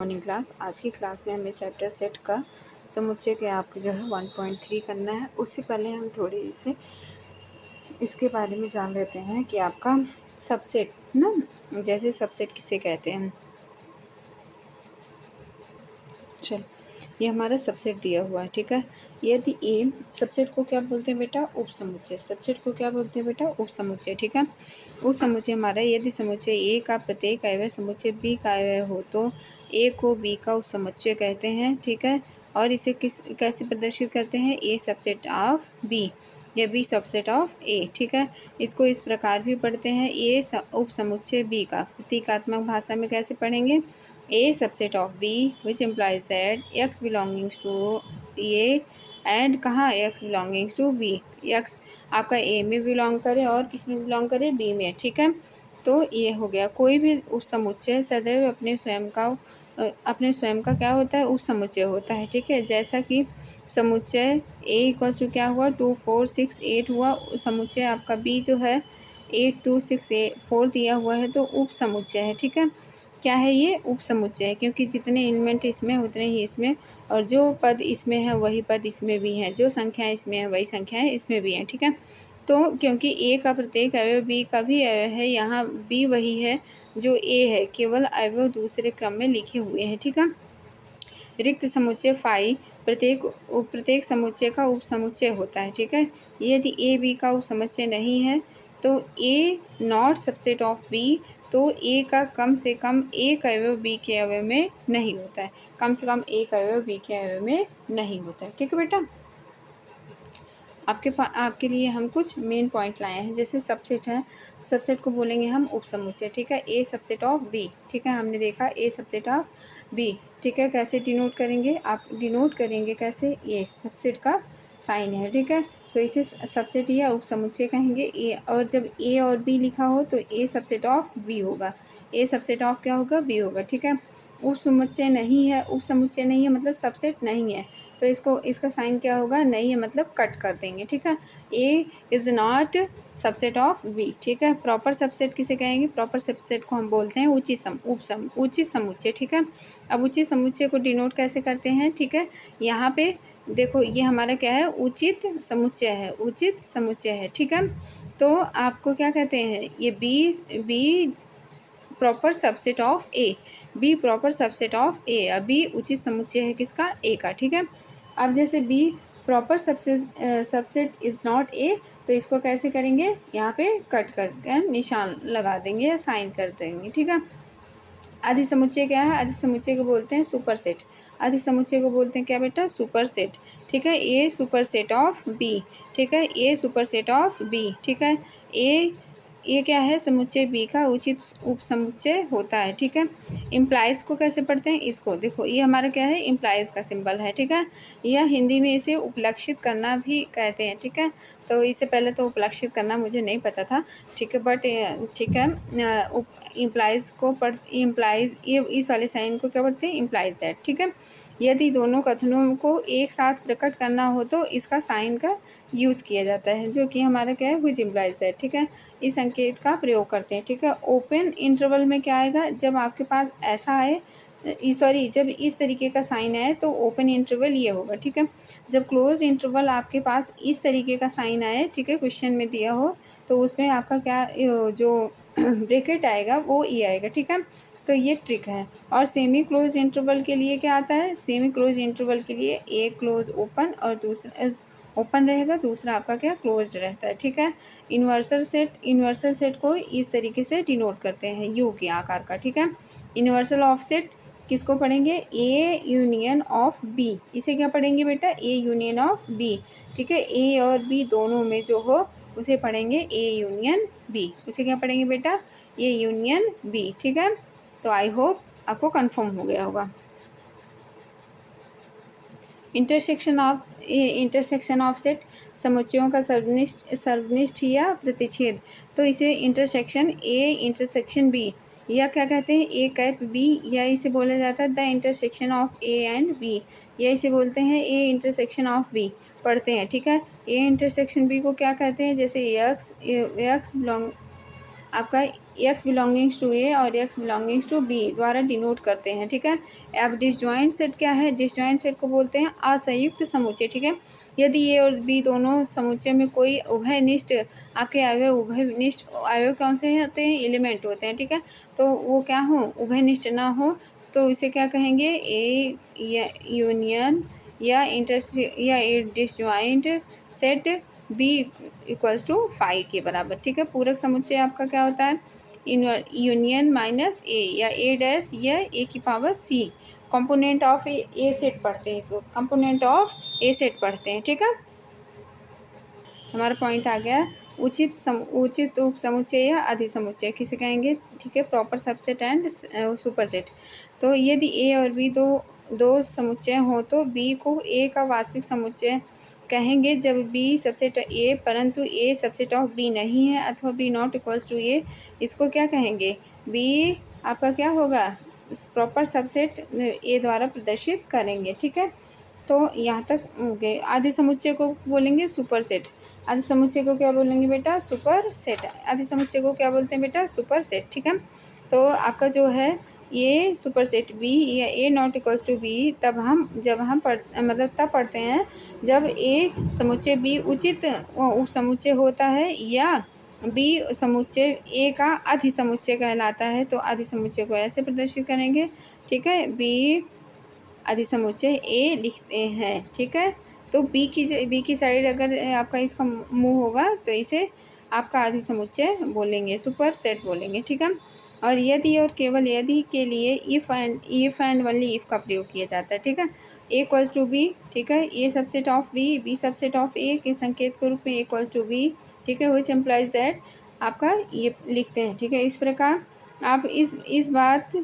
Morning class. आज की class में हमें चैप्टर सेट का समुच्चय के आपके जो है 1.3 करना है। उससे पहले हम थोड़ी से इसके बारे में जान लेते हैं कि आपका सबसेट ना, जैसे सबसेट किसे कहते हैं। चल, ये हमारा सबसेट दिया हुआ है, ठीक है। यदि ए सबसेट को क्या बोलते हैं बेटा? उपसमुच्चय। सबसेट को क्या बोलते हैं बेटा? उपसमुच्चय, ठीक है। उपसमुच्चय हमारा, यदि समुच्चय ए का प्रत्येक अवयव समुच्चय बी का अवयव हो तो ए को बी का उपसमुच्चय कहते हैं, ठीक है। और इसे कैसे प्रदर्शित करते हैं? ए सबसेट ऑफ बी या बी सबसेट ऑफ ए, ठीक है। इसको इस प्रकार भी पढ़ते हैं, ए उपसमुच्चय बी का। प्रतीकात्मक भाषा में कैसे पढ़ेंगे? A subset of B which implies that X belongs to A and कहाँ X belongs to B। X आपका A में बिलोंग करे और किस में बिलोंग करे? B में, ठीक है। तो ये हो गया। कोई भी उपसमुच्चय सदैव अपने स्वयं का क्या होता है? उपसमुच्चय होता है, ठीक है। जैसा कि समुच्चय A इक्वल्स टू क्या हुआ? 2 4 6 8 हुआ। समुच्चय आपका B जो है 8 2 6 4 दिया हुआ है, तो उपसमुच्चय है, ठीक है। क्या है ये? उपसमुच्चय है, क्योंकि जितने एलिमेंट इसमें उतने ही इसमें, और जो पद इसमें है वही पद इसमें भी हैं, जो संख्याएं इसमें है वही संख्याएं इसमें भी हैं, ठीक है। तो क्योंकि ए का प्रत्येक अवयव बी का भी अवयव है, यहाँ बी वही है जो ए है, केवल अवयव दूसरे क्रम में लिखे हुए हैं, ठीक है। रिक्त समुच्चय फाई प्रत्येक समुच्चय का उपसमुच्चय होता है, ठीक है। यदि ए बी का उपसमुच्चय नहीं है तो ए नॉट सबसेट ऑफ बी, तो ए का कम से कम एक अवयव बी के अवयव में नहीं होता है। कम से कम एक अवयव बी के अवयव में नहीं होता है, ठीक है बेटा। आपके लिए हम कुछ मेन पॉइंट लाए हैं। जैसे सबसेट है, सबसेट को बोलेंगे हम उपसमुच्चय, ठीक है। ए सबसेट ऑफ बी, ठीक है। हमने देखा ए सबसेट ऑफ बी, ठीक है। कैसे डिनोट करेंगे? आप डिनोट करेंगे कैसे? ए सबसेट का साइन है, ठीक है। तो इसे सबसेट या उपसमुच्चय कहेंगे। ए, और जब ए और बी लिखा हो तो ए सबसेट ऑफ बी होगा। ए सबसेट ऑफ क्या होगा? बी होगा, ठीक है। उपसमुच्चय नहीं है, उपसमुच्चय नहीं है मतलब सबसेट नहीं है, तो इसका साइन क्या होगा? नहीं है मतलब कट कर देंगे, ठीक है। A is not subset of B, ठीक है। प्रॉपर सबसेट किसे कहेंगे? प्रॉपर सबसेट को हम बोलते हैं उचित समुच्चय, ठीक है। अब उचित समुच्चय को डिनोट कैसे करते हैं? ठीक है, यहाँ पे देखो, ये हमारा क्या है? उचित समुच्चय है, उचित समुच्चय है, ठीक है। तो आपको क्या कहते हैं? ये B proper subset of A, B proper subset of A. अभी उचित समुच्चय है किसका? ए का, ठीक है। अब जैसे B proper subset is not a, तो इसको कैसे करेंगे? यहाँ पे कट करके निशान लगा देंगे या साइन कर देंगे, ठीक है। अधिसमुच्चय क्या है? अधिसमुच्चय को बोलते हैं सुपरसेट। अधिसमुच्चय को बोलते हैं क्या बेटा? सुपरसेट, ठीक है। ए सुपरसेट ऑफ बी, ठीक है। ए सुपरसेट ऑफ बी, ठीक है। ये क्या है? समुच्चय बी का उचित उपसमुच्चय होता है, ठीक है। इम्प्लाइज को कैसे पढ़ते हैं? इसको देखो, ये हमारा क्या है? इम्प्लाइज का सिंबल है, ठीक है। यह हिंदी में इसे उपलक्षित करना भी कहते हैं, ठीक है। तो इससे पहले तो उपलक्षित करना मुझे नहीं पता था, ठीक है, बट ठीक है। इम्प्लाइज को इम्प्लाइज, ये इस वाले साइन को क्या पढ़ते हैं? इम्प्लाइज दैट, ठीक है। यदि दोनों कथनों को एक साथ प्रकट करना हो तो इसका साइन का यूज़ किया जाता है, जो कि हमारा क्या है? व्हिच इम्प्लाइज दैट, ठीक है। इस संकेत का प्रयोग करते हैं, ठीक है। ओपन इंटरवल में क्या आएगा? जब आपके पास ऐसा आए, जब इस तरीके का साइन आए तो ओपन इंटरवल ये होगा, ठीक है। जब क्लोज इंटरवल आपके पास इस तरीके का साइन आए, ठीक है, क्वेश्चन में दिया हो, तो उसमें आपका क्या जो ब्रैकेट आएगा वो ई आएगा, ठीक है। तो ये ट्रिक है। और सेमी क्लोज इंटरवल के लिए क्या आता है? सेमी क्लोज इंटरवल के लिए एक क्लोज ओपन और दूसरा ओपन रहेगा, दूसरा आपका क्या? क्लोज्ड रहता है, ठीक है। यूनिवर्सल सेट को इस तरीके से डिनोट करते हैं यू के आकार का, ठीक है। यूनिवर्सल ऑफसेट किसको पढ़ेंगे? A union of B. इसे क्या पढ़ेंगे बेटा? ए यूनियन ऑफ बी, ठीक है। ए और बी दोनों में जो हो उसे पढ़ेंगे ए यूनियन बी। उसे क्या पढ़ेंगे बेटा? ए यूनियन बी, ठीक है। तो आई होप आपको कंफर्म हो गया होगा। इंटरसेक्शन ऑफ सेट समुच्चयों का सर्वनिष्ठ या प्रतिच्छेद, तो इसे इंटरसेक्शन ए इंटरसेक्शन बी या क्या कहते हैं? ए कैप बी, या इसे बोला जाता है the intersection of A and B, या इसे बोलते हैं ए इंटरसेक्शन ऑफ बी। पढ़ते हैं, ठीक है। ए इंटरसेक्शन बी को क्या कहते हैं? जैसे यक्स बिलोंग आपका एक्स बिलोंगिंग्स टू ए और एक्स बिलोंगिंग्स टू बी द्वारा डिनोट करते हैं, ठीक है। अब डिसजॉइंट सेट क्या है? डिसजॉइंट सेट को बोलते हैं असंयुक्त समुच्चय, ठीक है। यदि ए और बी दोनों समुच्चय में कोई उभयनिष्ठ आपके अवयव, उभयनिष्ठ अवयव कौन से होते हैं? एलिमेंट होते हैं, ठीक है। तो वो क्या हो? उभयनिष्ठ ना हो तो इसे क्या कहेंगे? ए या यूनियन या या disjoint set B equals to phi के बराबर, ठीक है। पूरक समुच्चय आपका क्या होता है? यूनियन माइनस ए या ए डैश या ए की power C. Component of a set पढ़ते हैं इसको, कंपोनेंट ऑफ ए सेट पढ़ते हैं, ठीक है। हमारा पॉइंट आ गया उचित उप समुच्चय या अधिसमुच्चय किसे कहेंगे? ठीक है, प्रॉपर सबसेट एंड सुपरसेट। तो यदि ए और बी दो समुच्चय हो तो बी को ए का वास्तविक समुच्चय कहेंगे जब बी सबसेट ए परंतु ए सबसेट ऑफ बी नहीं है अथवा बी नॉट इक्वल्स टू ए, इसको क्या कहेंगे? बी आपका क्या होगा? प्रॉपर सबसेट ए द्वारा प्रदर्शित करेंगे, ठीक है। तो यहाँ तक हो गए। आधे समुच्चय को बोलेंगे सुपर सेट। आधे समुच्चय को क्या बोलेंगे बेटा? Super set. आधे समुच्चय को क्या बोलते हैं बेटा? सुपर सेट, ठीक है। तो आपका जो है ये सुपर सेट बी या ए नॉट इक्वल्स टू बी जब हम मतलब तब पढ़ते हैं जब ए समुच्चय बी उचित उप समुच्चय होता है या बी समुच्चय ए का अधिसमुच्चय कहलाता है। तो अधिसमुच्चय को ऐसे प्रदर्शित करेंगे, ठीक है। बी अधिसमुच्चय ए लिखते हैं, ठीक है। तो बी की साइड अगर आपका इसका मुंह होगा तो इसे आपका अधिसमुच्चय बोलेंगे, सुपर सेट बोलेंगे, ठीक है। और यदि और केवल यदि के लिए इफ़ एंड ओनली इफ़ का प्रयोग किया जाता है, ठीक है। ए इक्वल्स टू बी, ठीक है। A subset of B subset of A के संकेत के रूप में ए इक्वल्स टू बी, ठीक है, व्हिच इम्प्लाइज दैट आपका ये लिखते हैं, ठीक है। इस प्रकार आप इस बात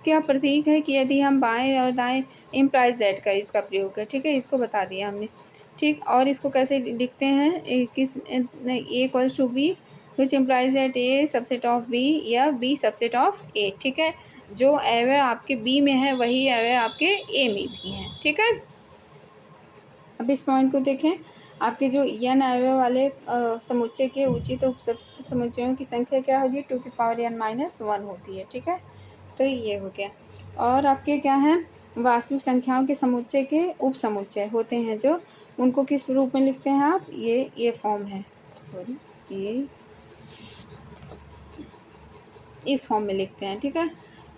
क्या प्रतीक है कि यदि हम बाएं और दाएं इम्प्लाइज दैट का इसका प्रयोग है, ठीक है। इसको बता दिया हमने, ठीक। और इसको कैसे लिखते हैं? A equals to B which implies that A subset of B या बी सबसेट ऑफ ए, ठीक है। जो अवयव आपके बी में है वही अवयव आपके ए में भी है, ठीक है। अब इस पॉइंट को देखें। आपके जो एन अवयव वाले समुच्चय के उचित उप समुच्चयों की संख्या क्या होगी? 2 की पावर n माइनस 1 होती है, ठीक है। तो ये हो गया। और आपके क्या है? वास्तविक संख्याओं के समुच्चय के उप समुच्चय होते हैं जो उनको किस रूप में लिखते हैं आप? ये फॉर्म है, सॉरी, ये इस फॉर्म में लिखते हैं, ठीक है।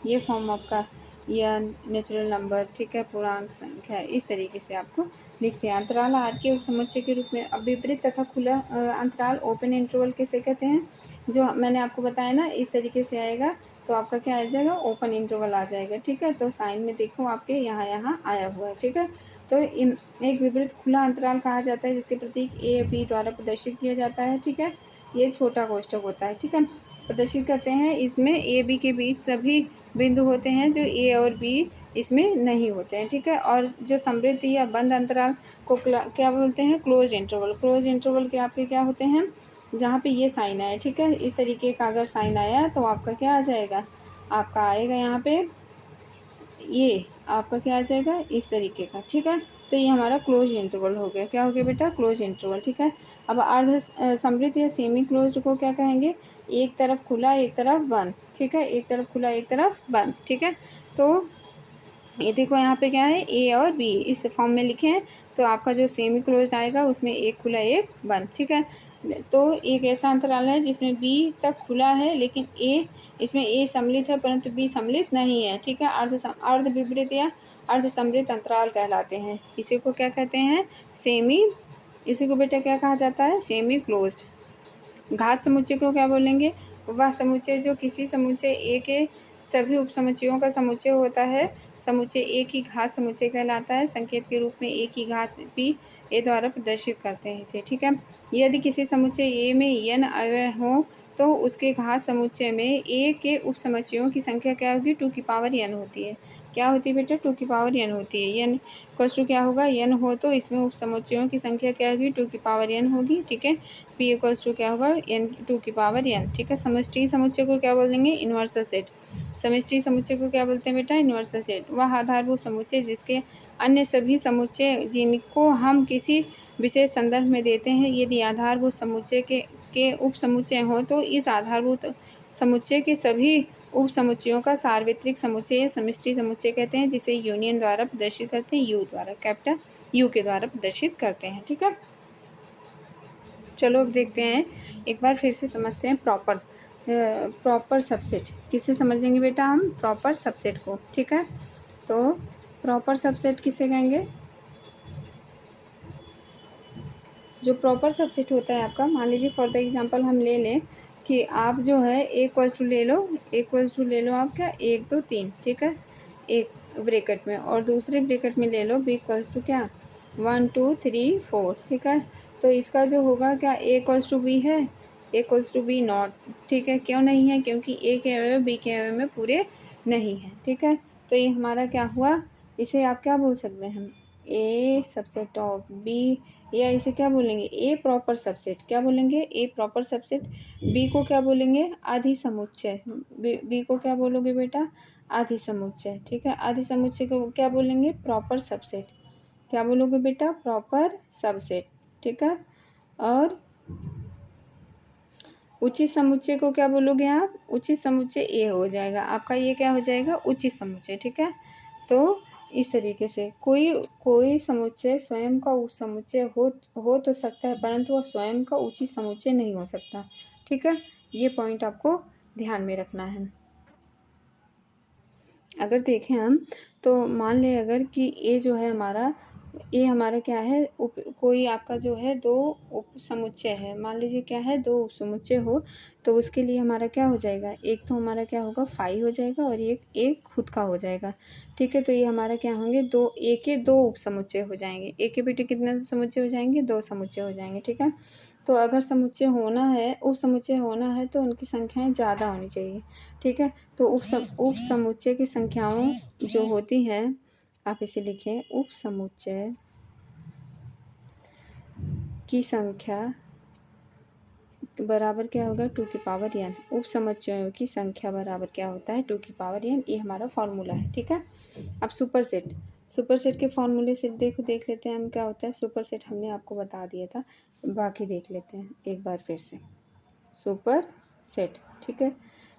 ये फॉर्म आपका या नेचुरल नंबर, ठीक है, पूर्णांक संख्या, इस तरीके से आपको लिखते हैं। अंतराल आर के उप समुच्चय के रूप में। अब विपरीत तथा खुला अंतराल ओपन इंटरवल किसे कहते हैं? जो मैंने आपको बताया ना, इस तरीके से आएगा तो आपका क्या आ जाएगा? ओपन इंटरवल आ जाएगा, ठीक है। तो साइन में देखो आपके यहाँ आया हुआ है, ठीक है। तो एक विपरीत खुला अंतराल कहा जाता है जिसके प्रतीक ए बी द्वारा प्रदर्शित किया जाता है, ठीक है। ये छोटा कोष्ठक होता है, ठीक है। प्रदर्शित करते हैं इसमें ए बी के बीच सभी बिंदु होते हैं जो ए और बी इसमें नहीं होते हैं, ठीक है। और जो समृद्ध या बंद अंतराल को क्या बोलते हैं? Close interval. क्लोज इंटरवल के आपके क्या होते हैं? जहाँ पे ये साइन आए, ठीक है, इस तरीके का अगर साइन आया तो आपका क्या आ जाएगा? आपका आएगा यहाँ पे ये आपका क्या आ जाएगा? इस तरीके का, ठीक है। तो ये हमारा क्लोज इंटरवल हो गया। क्या हो गया बेटा? क्लोज इंटरवल, ठीक है। अब अर्ध समृद्ध या सेमी क्लोज्ड को क्या कहेंगे? एक तरफ खुला एक तरफ बंद, ठीक है, एक तरफ खुला एक तरफ बंद, ठीक है। तो ये देखो यहाँ पे क्या है? ए और बी इस फॉर्म में लिखे हैं। तो आपका जो सेमी क्लोज्ड आएगा उसमें एक खुला एक बंद, ठीक है। तो एक ऐसा अंतराल है जिसमें बी तक खुला है लेकिन ए इसमें ए सम्मिलित है परंतु बी सम्मिलित नहीं है, ठीक है। अर्ध विपरीत या अर्ध समृद्ध अंतराल कहलाते हैं। इसी को क्या कहते हैं? इसी को बेटा क्या कहा जाता है? Semi closed. घात समुच्चय को क्या बोलेंगे? वह समुच्चय जो किसी समुच्चय ए के सभी उपसमुच्चयों का समुच्चय होता है। समुच्चय ए की घात समुच्चय कहलाता है। संकेत के रूप में ए की घात बी ए द्वारा प्रदर्शित करते हैं इसे, ठीक है। यदि किसी समुच्चय ए में n अवयव हो तो उसके घात समुच्चय में ए के उपसमुच्चयों की संख्या क्या होगी? 2 की पावर n होती है। क्या होती है बेटा? 2 की पावर n होती है। n इक्वल्स टू क्या होगा? n हो तो इसमें उपसमुच्चयों की संख्या क्या होगी? 2 की पावर n होगी, ठीक है। p इक्वल्स टू क्या होगा? n 2 की पावर n, ठीक है। समष्टि समुच्चय को क्या बोलेंगे? इनवर्सल सेट। समष्टि समुच्चय को क्या बोलते हैं बेटा? इनवर्सल सेट। वह आधारभूत समुच्चय जिसके अन्य सभी समुच्चय जिनको हम किसी विशेष संदर्भ में देते हैं, यदि आधारभूत समुच्चय के उप समुच्चय हों तो इस आधारभूत समुच्चय के सभी उप समुच्चयों का सार्वत्रिक समुच्चय या समष्टि समुच्चय कहते हैं, जिसे यूनियन द्वारा प्रदर्शित करते हैं, यू द्वारा, कैपिटल यू के द्वारा प्रदर्शित करते हैं। ठीक है, चलो अब देखते हैं, एक बार फिर से समझते हैं प्रॉपर सबसेट। किससे समझेंगे बेटा हम? प्रॉपर सबसेट को। ठीक है, तो प्रॉपर सबसेट किसे कहेंगे? जो प्रॉपर सबसेट होता है आपका, मान लीजिए फॉर द एग्जांपल हम ले लें कि आप जो है ए इक्वल्स टू ले लो, आप क्या 1 2 3, ठीक है, एक ब्रैकेट में, और दूसरे ब्रैकेट में ले लो बी इक्वल्स टू क्या 1 2 3 4, ठीक है। तो इसका जो होगा क्या ए इक्वल्स टू बी है, ए इक्वल्स टू बी नॉट, ठीक है। क्यों नहीं है? क्योंकि ए के अवयव बी के अवयव में पूरे नहीं हैं, ठीक है। तो ये हमारा क्या हुआ, इसे आप क्या बोल सकते हैं? ए सबसेट ऑफ बी, या इसे क्या बोलेंगे? ए प्रॉपर सबसेट। क्या बोलेंगे? ए प्रॉपर सबसेट। बी को क्या बोलेंगे? आधी समुच्चय। बी को क्या बोलोगे बेटा? आधी समुच्चय, ठीक है। आधी समुच्चय को क्या बोलेंगे? Proper subset. क्या बोलोगे बेटा? प्रॉपर सबसेट, ठीक है। और उचित समुच्चय को क्या बोलोगे आप? उचित समुच्चय ए हो जाएगा आपका, ये क्या हो जाएगा? उचित समुच्चय, ठीक है। तो इस तरीके से कोई समुच्चय स्वयं का उपसमुच्चय हो तो सकता है, परंतु वह स्वयं का उचित समुच्चय नहीं हो सकता, ठीक है। ये पॉइंट आपको ध्यान में रखना है। अगर देखें हम तो मान लें अगर कि ए जो है हमारा, ये हमारा क्या है? कोई आपका जो है 2 उप समुच्चय है, मान लीजिए क्या है 2 उप समुच्चय हो, तो उसके लिए हमारा क्या हो जाएगा? एक तो हमारा क्या होगा? फाई हो जाएगा, और एक खुद का हो जाएगा, ठीक है। तो ये हमारा क्या होंगे? ए के 2 उप समुच्चय हो जाएंगे। ए के बेटे कितने समुच्चय हो जाएंगे? 2 समुच्चय हो जाएंगे, ठीक है। तो अगर समुच्चय होना है, उप समुच्चय होना है, तो उनकी संख्याएं ज़्यादा होनी चाहिए, ठीक है। तो उप समुच्चय की संख्याओं जो होती हैं, आप इसे लिखें, उप समुच्चय की संख्या बराबर क्या होगा? 2 की पावर n। उप समुच्चयों की संख्या बराबर क्या होता है? 2 की पावर n। ये हमारा फॉर्मूला है, ठीक है। अब सुपरसेट के फॉर्मूले से देख लेते हैं हम क्या होता है। सुपरसेट हमने आपको बता दिया था, बाकी देख लेते हैं एक बार फिर से। सुपरसेट, ठीक है।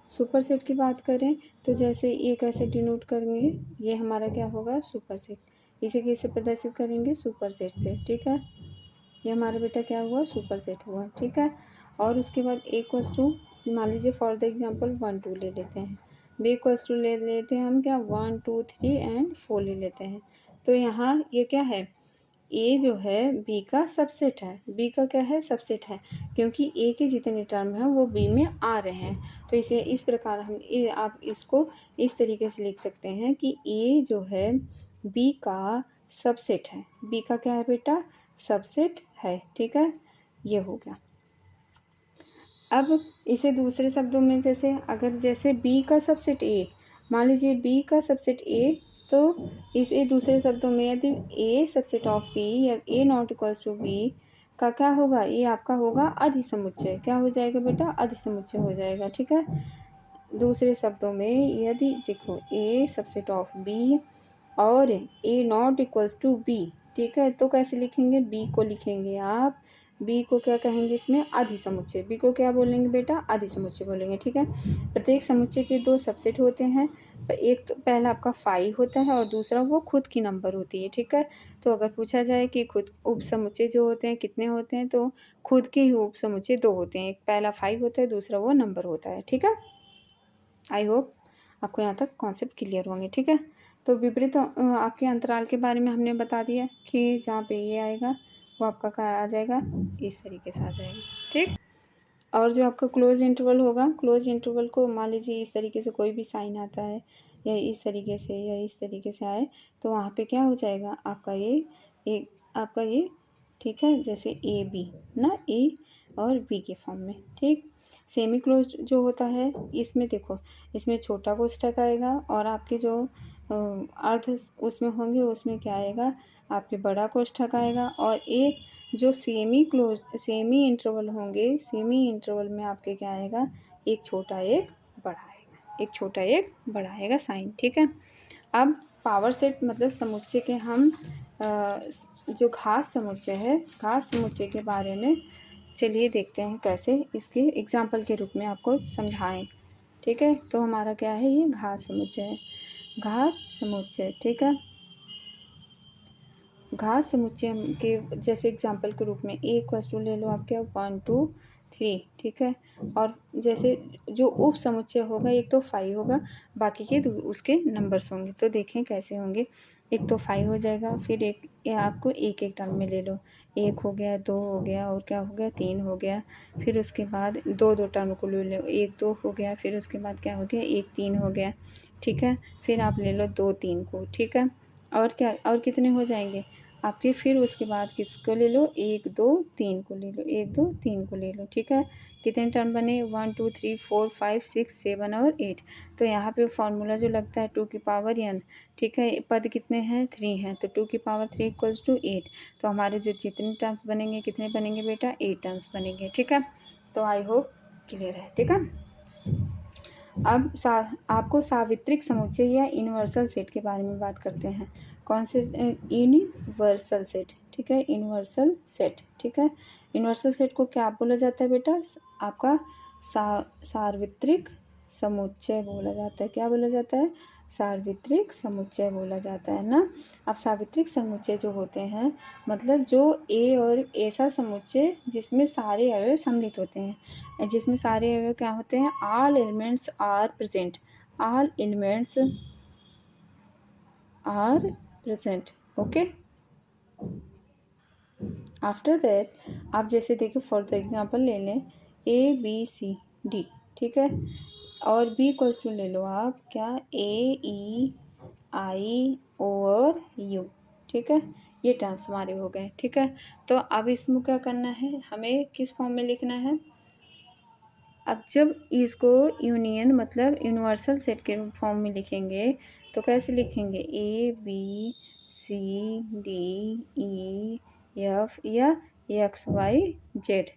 सुपरसेट की बात करें तो जैसे ये कैसे डिनोट करेंगे? ये हमारा क्या होगा? सुपरसेट। इसे कैसे प्रदर्शित करेंगे? सुपरसेट से, ठीक है। ये हमारा बेटा क्या हुआ? सुपरसेट हुआ, ठीक है। और उसके बाद ए इक्वल्स टू, मान लीजिए फॉर द एग्जांपल 1 2 ले लेते हैं, बी इक्वल्स टू ले लेते हैं हम क्या 1 2 3 एंड 4 ले लेते हैं। तो यहाँ ये क्या है? ए जो है बी का सबसेट है। बी का क्या है? सबसेट है, क्योंकि ए के जितने टर्म हैं वो बी में आ रहे हैं। तो इसे इस प्रकार आप इसको इस तरीके से लिख सकते हैं कि ए जो है बी का सबसेट है। बी का क्या है बेटा? सबसेट है, ठीक है। ये हो गया। अब इसे दूसरे शब्दों में जैसे बी का सबसेट ए, मान लीजिए बी का सबसेट ए, तो इसे दूसरे शब्दों में यदि ए सबसेट ऑफ बी या ए नॉट इक्वल्स टू बी का क्या होगा? ये आपका होगा अधिसमुच्चय। क्या हो जाएगा बेटा? अधिसमुच्चय हो जाएगा, ठीक है। दूसरे शब्दों में यदि देखो ए सबसेट ऑफ बी और ए नॉट इक्वल्स टू बी, ठीक है, तो कैसे लिखेंगे? बी को लिखेंगे आप, बी को क्या कहेंगे इसमें? आधी समुच्चय। बी को क्या बोलेंगे बेटा? आधी समुच्चय बोलेंगे, ठीक है। प्रत्येक समुच्चय के 2 सबसेट होते हैं, एक तो पहला आपका फाई होता है और दूसरा वो खुद की नंबर होती है, ठीक है। तो अगर पूछा जाए कि खुद उप समुच्चय जो होते हैं कितने होते हैं, तो खुद के ही उप समुच्चय 2 होते हैं, एक पहला फाई होता है, दूसरा वो नंबर होता है, ठीक है। आई होप आपको यहाँ तक कॉन्सेप्ट क्लियर होंगे, ठीक है। तो विपरीत आपके अंतराल के बारे में हमने बता दिया कि जहाँ पे ये आएगा वो आपका क्या आ जाएगा? इस तरीके से आ जाएगा, ठीक। और जो आपका क्लोज इंटरवल होगा, क्लोज इंटरवल को मान लीजिए इस तरीके से कोई भी साइन आता है, या इस तरीके से या इस तरीके से आए, तो वहाँ पे क्या हो जाएगा? आपका ये ठीक है, जैसे ए बी ना, ए और बी के फॉर्म में, ठीक। सेमी क्लोज जो होता है, इसमें देखो, इसमें छोटा कोष्ठक आएगा और आपके जो अर्ध उसमें होंगे उसमें क्या आएगा? आपके बड़ा कोष्ठक आएगा। और एक जो सेमी इंटरवल होंगे, सेमी इंटरवल में आपके क्या आएगा? एक छोटा एक बड़ा आएगा, एक छोटा एक बड़ा आएगा साइन, ठीक है। अब पावर सेट मतलब समुच्चय के हम जो घास समुच्चय है, घास समुच्चय के बारे में चलिए देखते हैं कैसे इसके एग्जाम्पल के रूप में आपको समझाएं। ठीक है, तो हमारा क्या है, ये घात समुच्चय है, घात समुच्चय। ठीक है, घात समुच्चय के जैसे एग्जाम्पल के रूप में ए इक्वल्स टू ले लो आप क्या 1 2 3। ठीक है, और जैसे जो उप समुच्चय होगा एक तो 5 होगा, बाकी के उसके नंबर्स होंगे। तो देखें कैसे होंगे, एक तो 5 हो जाएगा, फिर एक ये आपको एक एक टर्म में ले लो, एक हो गया, दो हो गया, और क्या हो गया, 3 हो गया। फिर उसके बाद दो दो टर्म को ले लो, एक दो हो गया, फिर उसके बाद क्या हो गया, एक 3 हो गया। ठीक है, फिर आप ले लो 2 3 को। ठीक है, और क्या, और कितने हो जाएंगे आपके, फिर उसके बाद किसको ले लो, 1 2 3 को ले लो, 1 2 3 को ले लो। ठीक है, कितने टर्म बने, 1 2 3 4 5 6 7 और 8। तो यहाँ पे फॉर्मूला जो लगता है 2 की पावर n। ठीक है, पद कितने हैं, 3 हैं, तो 2 की पावर 3 इक्वल्स टू 8। तो हमारे जो जितने टर्म्स बनेंगे कितने बनेंगे बेटा, 8 टर्म्स बनेंगे। ठीक है, तो आई होप क्लियर है। ठीक है, अब आपको सावित्रिक समुच्चय या यूनिवर्सल सेट के बारे में बात करते हैं। कौन से, यूनिवर्सल सेट। ठीक है, यूनिवर्सल सेट। ठीक है, यूनिवर्सल सेट को क्या बोला जाता है बेटा, आपका सार्वत्रिक समुच्चय बोला जाता है। क्या बोला जाता है, सार्वत्रिक समुच्चय बोला जाता है ना। अब सार्वत्रिक समुच्चय जो होते हैं, मतलब जो ए और ऐसा समुच्चय जिसमें सारे अवयव सम्मिलित होते हैं, जिसमें सारे अवयव क्या होते हैं, all elements are present, all elements are present. Okay, after that आप जैसे देखिए फॉर द एग्जांपल ले लें ए बी सी डी। ठीक है, और बी इक्वल्स टू ले लो आप क्या, ए ई आई ओ और यू। ठीक है, ये टर्म्स हमारे हो गए। ठीक है, तो अब इसमें क्या करना है, हमें किस फॉर्म में लिखना है। अब जब इसको यूनियन मतलब यूनिवर्सल सेट के फॉर्म में लिखेंगे तो कैसे लिखेंगे, A B C D E F या एक्स वाई जेड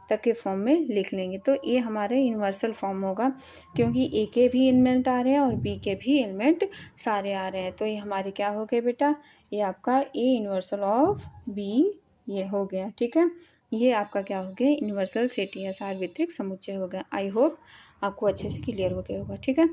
तक के फॉर्म में लिख लेंगे। तो ये हमारे यूनिवर्सल फॉर्म होगा, क्योंकि ए के भी एलिमेंट आ रहे हैं और बी के भी एलिमेंट सारे आ रहे हैं। तो ये हमारे क्या हो गए बेटा, ये आपका ए यूनिवर्सल ऑफ बी ये हो गया। ठीक है, ये आपका क्या हो गया, यूनिवर्सल सेट या सार्वत्रिक समुच्चय हो गया। आई होप आपको अच्छे से क्लियर हो गया होगा। ठीक है।